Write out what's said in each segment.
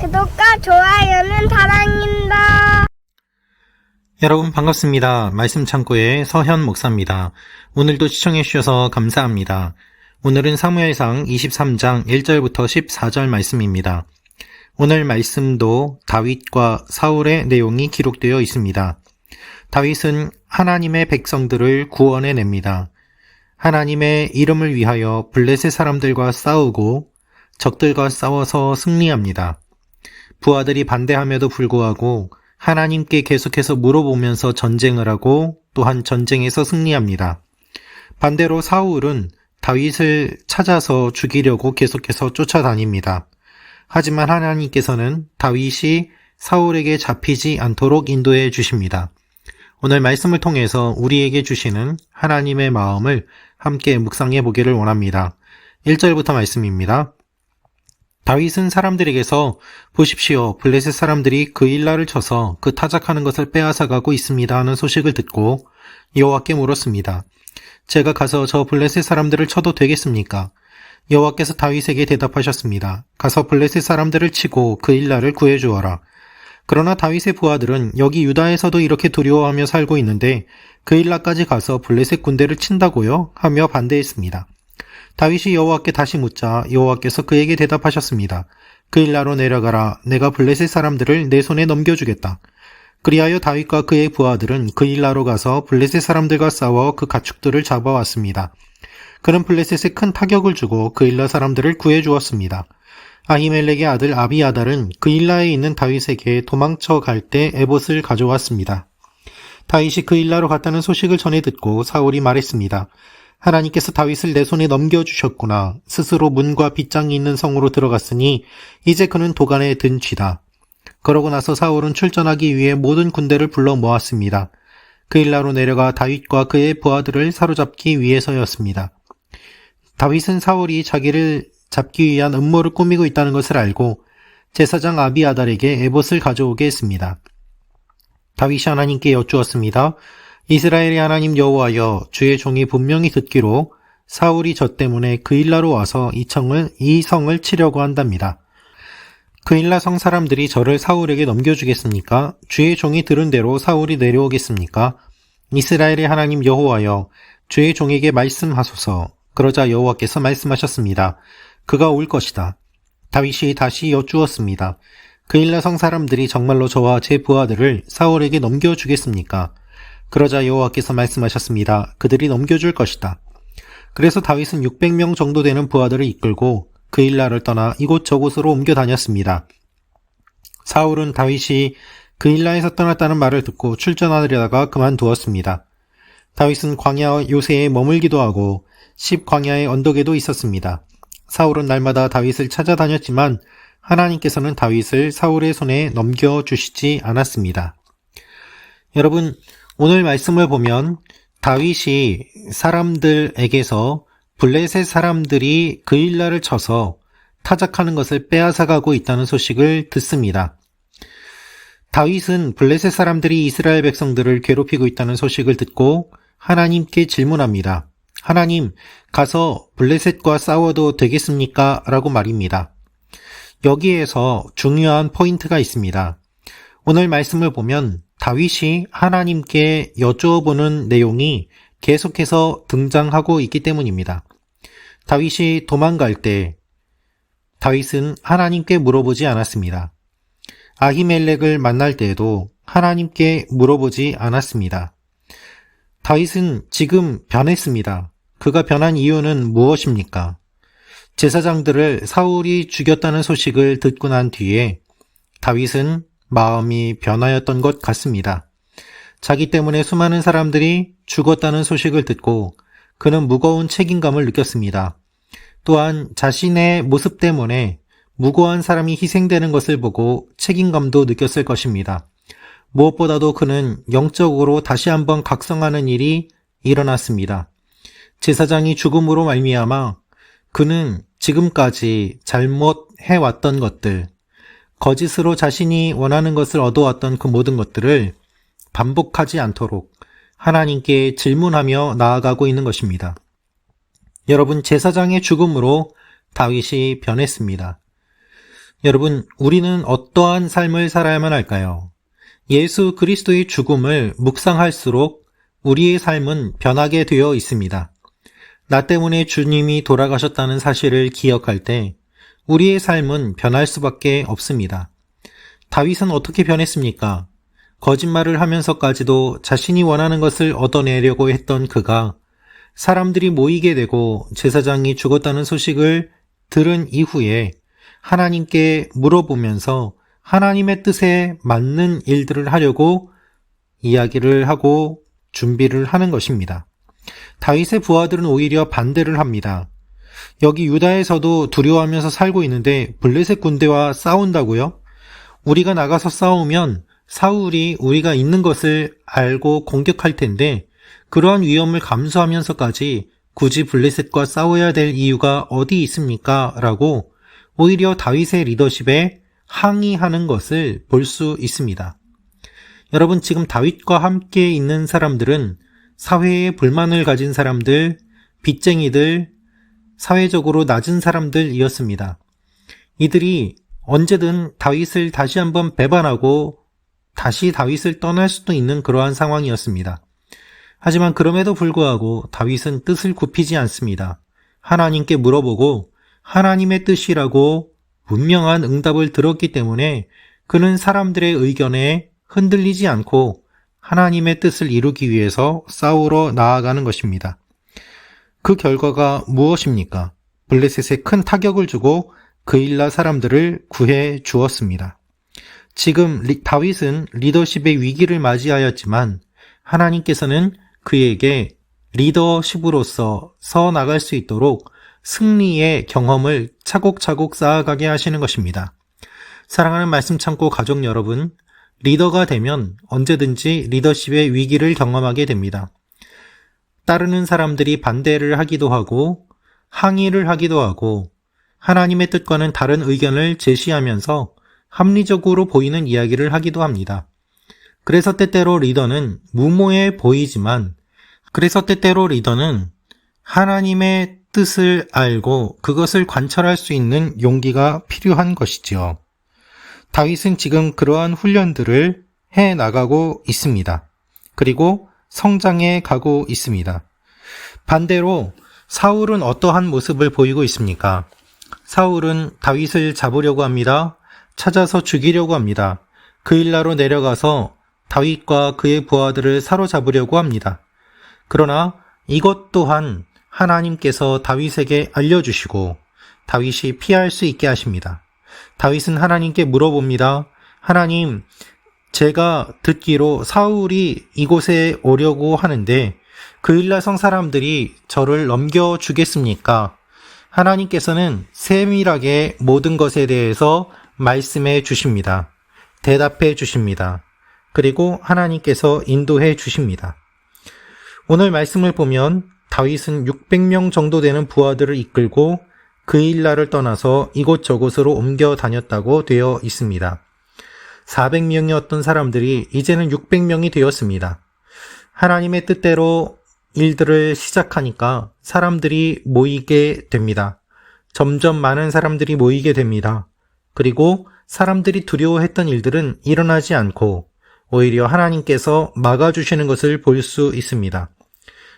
구독과 좋아요는 사랑입니다. 여러분 반갑습니다. 말씀 창고의 서현 목사입니다. 오늘도 시청해 주셔서 감사합니다. 오늘은 사무엘상 23장 1절부터 14절 말씀입니다. 오늘 말씀도 다윗과 사울의 내용이 기록되어 있습니다. 다윗은 하나님의 백성들을 구원해 냅니다. 하나님의 이름을 위하여 블레셋 사람들과 싸우고 적들과 싸워서 승리합니다. 부하들이 반대함에도 불구하고 하나님께 계속해서 물어보면서 전쟁을 하고 또한 전쟁에서 승리합니다. 반대로 사울은 다윗을 찾아서 죽이려고 계속해서 쫓아다닙니다. 하지만 하나님께서는 다윗이 사울에게 잡히지 않도록 인도해 주십니다. 오늘 말씀을 통해서 우리에게 주시는 하나님의 마음을 함께 묵상해 보기를 원합니다. 1절부터 말씀입니다. 다윗은 사람들에게서 보십시오, 블레셋 사람들이 그일라를 쳐서 그 타작하는 것을 빼앗아가고 있습니다 하는 소식을 듣고 여호와께 물었습니다. 제가 가서 저 블레셋 사람들을 쳐도 되겠습니까? 여호와께서 다윗에게 대답하셨습니다. 가서 블레셋 사람들을 치고 그일라를 구해주어라. 그러나 다윗의 부하들은 여기 유다에서도 이렇게 두려워하며 살고 있는데 그일라까지 가서 블레셋 군대를 친다고요? 하며 반대했습니다. 다윗이 여호와께 다시 묻자 여호와께서 그에게 대답하셨습니다. 그일라로 내려가라. 내가 블레셋 사람들을 내 손에 넘겨주겠다. 그리하여 다윗과 그의 부하들은 그일라로 가서 블레셋 사람들과 싸워 그 가축들을 잡아왔습니다. 그는 블레셋에 큰 타격을 주고 그일라 사람들을 구해주었습니다. 아히멜렉의 아들 아비아달은 그일라에 있는 다윗에게 도망쳐 갈 때 에봇을 가져왔습니다. 다윗이 그일라로 갔다는 소식을 전해 듣고 사울이 말했습니다. 하나님께서 다윗을 내 손에 넘겨주셨구나. 스스로 문과 빗장이 있는 성으로 들어갔으니 이제 그는 도간에 든 쥐다. 그러고 나서 사울은 출전하기 위해 모든 군대를 불러 모았습니다. 그일라로 내려가 다윗과 그의 부하들을 사로잡기 위해서였습니다. 다윗은 사울이 자기를 잡기 위한 음모를 꾸미고 있다는 것을 알고 제사장 아비아달에게 에봇을 가져오게 했습니다. 다윗이 하나님께 여쭈었습니다. 이스라엘의 하나님 여호와여, 주의 종이 분명히 듣기로 사울이 저 때문에 그일라로 와서 이 성을 치려고 한답니다. 그일라 성 사람들이 저를 사울에게 넘겨주겠습니까? 주의 종이 들은 대로 사울이 내려오겠습니까? 이스라엘의 하나님 여호와여, 주의 종에게 말씀하소서. 그러자 여호와께서 말씀하셨습니다. 그가 올 것이다. 다윗이 다시 여쭈었습니다. 그일라 성 사람들이 정말로 저와 제 부하들을 사울에게 넘겨주겠습니까? 그러자 여호와께서 말씀하셨습니다. 그들이 넘겨줄 것이다. 그래서 다윗은 600명 정도 되는 부하들을 이끌고 그일라를 떠나 이곳저곳으로 옮겨 다녔습니다. 사울은 다윗이 그일라에서 떠났다는 말을 듣고 출전하려다가 그만두었습니다. 다윗은 광야 요새에 머물기도 하고 십 광야의 언덕에도 있었습니다. 사울은 날마다 다윗을 찾아다녔지만 하나님께서는 다윗을 사울의 손에 넘겨주시지 않았습니다. 여러분, 오늘 말씀을 보면 다윗이 사람들에게서 블레셋 사람들이 그일라를 쳐서 타작하는 것을 빼앗아가고 있다는 소식을 듣습니다. 다윗은 블레셋 사람들이 이스라엘 백성들을 괴롭히고 있다는 소식을 듣고 하나님께 질문합니다. 하나님, 가서 블레셋과 싸워도 되겠습니까? 라고 말입니다. 여기에서 중요한 포인트가 있습니다. 오늘 말씀을 보면 다윗이 하나님께 여쭈어보는 내용이 계속해서 등장하고 있기 때문입니다. 다윗이 도망갈 때 다윗은 하나님께 물어보지 않았습니다. 아히멜렉을 만날 때에도 하나님께 물어보지 않았습니다. 다윗은 지금 변했습니다. 그가 변한 이유는 무엇입니까? 제사장들을 사울이 죽였다는 소식을 듣고 난 뒤에 다윗은 마음이 변하였던 것 같습니다. 자기 때문에 수많은 사람들이 죽었다는 소식을 듣고 그는 무거운 책임감을 느꼈습니다. 또한 자신의 모습 때문에 무고한 사람이 희생되는 것을 보고 책임감도 느꼈을 것입니다. 무엇보다도 그는 영적으로 다시 한번 각성하는 일이 일어났습니다. 제사장이 죽음으로 말미암아 그는 지금까지 잘못해왔던 것들, 거짓으로 자신이 원하는 것을 얻어왔던 그 모든 것들을 반복하지 않도록 하나님께 질문하며 나아가고 있는 것입니다. 여러분, 제사장의 죽음으로 다윗이 변했습니다. 여러분, 우리는 어떠한 삶을 살아야만 할까요? 예수 그리스도의 죽음을 묵상할수록 우리의 삶은 변하게 되어 있습니다. 나 때문에 주님이 돌아가셨다는 사실을 기억할 때 우리의 삶은 변할 수밖에 없습니다. 다윗은 어떻게 변했습니까? 거짓말을 하면서까지도 자신이 원하는 것을 얻어내려고 했던 그가 사람들이 모이게 되고 제사장이 죽었다는 소식을 들은 이후에 하나님께 물어보면서 하나님의 뜻에 맞는 일들을 하려고 이야기를 하고 준비를 하는 것입니다. 다윗의 부하들은 오히려 반대를 합니다. 여기 유다에서도 두려워하면서 살고 있는데 블레셋 군대와 싸운다고요? 우리가 나가서 싸우면 사울이 우리가 있는 것을 알고 공격할 텐데 그러한 위험을 감수하면서까지 굳이 블레셋과 싸워야 될 이유가 어디 있습니까? 라고 오히려 다윗의 리더십에 항의하는 것을 볼 수 있습니다. 여러분, 지금 다윗과 함께 있는 사람들은 사회에 불만을 가진 사람들, 빚쟁이들, 사회적으로 낮은 사람들이었습니다. 이들이 언제든 다윗을 다시 한번 배반하고 다시 다윗을 떠날 수도 있는 그러한 상황이었습니다. 하지만 그럼에도 불구하고 다윗은 뜻을 굽히지 않습니다. 하나님께 물어보고 하나님의 뜻이라고 분명한 응답을 들었기 때문에 그는 사람들의 의견에 흔들리지 않고 하나님의 뜻을 이루기 위해서 싸우러 나아가는 것입니다. 그 결과가 무엇입니까? 블레셋에 큰 타격을 주고 그일라 사람들을 구해 주었습니다. 지금 다윗은 리더십의 위기를 맞이하였지만 하나님께서는 그에게 리더십으로서 서 나갈 수 있도록 승리의 경험을 차곡차곡 쌓아가게 하시는 것입니다. 사랑하는 말씀 창고 가족 여러분, 리더가 되면 언제든지 리더십의 위기를 경험하게 됩니다. 따르는 사람들이 반대를 하기도 하고 항의를 하기도 하고 하나님의 뜻과는 다른 의견을 제시하면서 합리적으로 보이는 이야기를 하기도 합니다. 그래서 때때로 리더는 무모해 보이지만 하나님의 뜻을 알고 그것을 관철할 수 있는 용기가 필요한 것이지요. 다윗은 지금 그러한 훈련들을 해 나가고 있습니다. 그리고 성장해 가고 있습니다. 반대로 사울은 어떠한 모습을 보이고 있습니까? 사울은 다윗을 잡으려고 합니다. 찾아서 죽이려고 합니다. 그일라로 내려가서 다윗과 그의 부하들을 사로잡으려고 합니다. 그러나 이것 또한 하나님께서 다윗에게 알려주시고 다윗이 피할 수 있게 하십니다. 다윗은 하나님께 물어봅니다. 하나님, 제가 듣기로 사울이 이곳에 오려고 하는데 그일라성 사람들이 저를 넘겨주겠습니까? 하나님께서는 세밀하게 모든 것에 대해서 말씀해 주십니다. 대답해 주십니다. 그리고 하나님께서 인도해 주십니다. 오늘 말씀을 보면 다윗은 600명 정도 되는 부하들을 이끌고 그일라를 떠나서 이곳저곳으로 옮겨 다녔다고 되어 있습니다. 400명이었던 사람들이 이제는 600명이 되었습니다. 하나님의 뜻대로 일들을 시작하니까 사람들이 모이게 됩니다. 점점 많은 사람들이 모이게 됩니다. 그리고 사람들이 두려워했던 일들은 일어나지 않고 오히려 하나님께서 막아주시는 것을 볼 수 있습니다.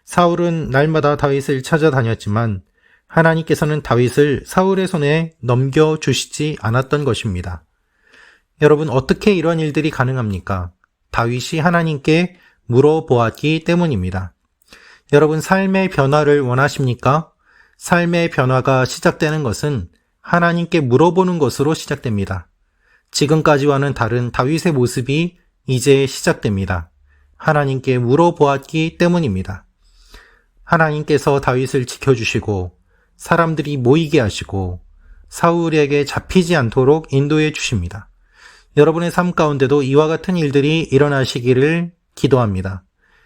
사울은 날마다 다윗을 찾아다녔지만 하나님께서는 다윗을 사울의 손에 넘겨주시지 않았던 것입니다. 여러분, 어떻게 이런 일들이 가능합니까? 다윗이 하나님께 물어보았기 때문입니다. 여러분, 삶의 변화를 원하십니까? 삶의 변화가 시작되는 것은 하나님께 물어보는 것으로 시작됩니다. 지금까지와는 다른 다윗의 모습이 이제 시작됩니다. 하나님께 물어보았기 때문입니다. 하나님께서 다윗을 지켜주시고 사람들이 모이게 하시고 사울에게 잡히지 않도록 인도해 주십니다. 여러분의 삶 가운데도 이와 같은 일들이 일어나시기를 기도합니다.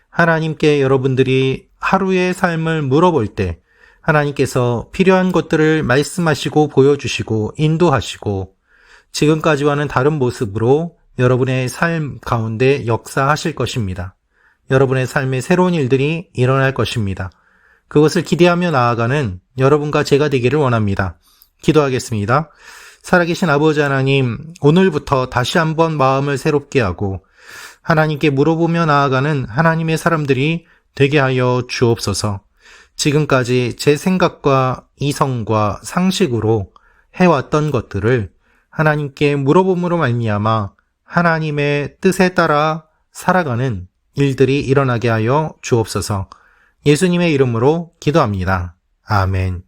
하나님께 여러분들이 하루의 삶을 물어볼 때 하나님께서 필요한 것들을 말씀하시고 보여주시고 인도하시고 지금까지와는 다른 모습으로 여러분의 삶 가운데 역사하실 것입니다. 여러분의 삶에 새로운 일들이 일어날 것입니다. 그것을 기대하며 나아가는 여러분과 제가 되기를 원합니다. 기도하겠습니다. 살아계신 아버지 하나님, 오늘부터 다시 한번 마음을 새롭게 하고 하나님께 물어보며 나아가는 하나님의 사람들이 되게 하여 주옵소서. 지금까지 제 생각과 이성과 상식으로 해왔던 것들을 하나님께 물어봄으로 말미암아 하나님의 뜻에 따라 살아가는 일들이 일어나게 하여 주옵소서. 예수님의 이름으로 기도합니다. 아멘.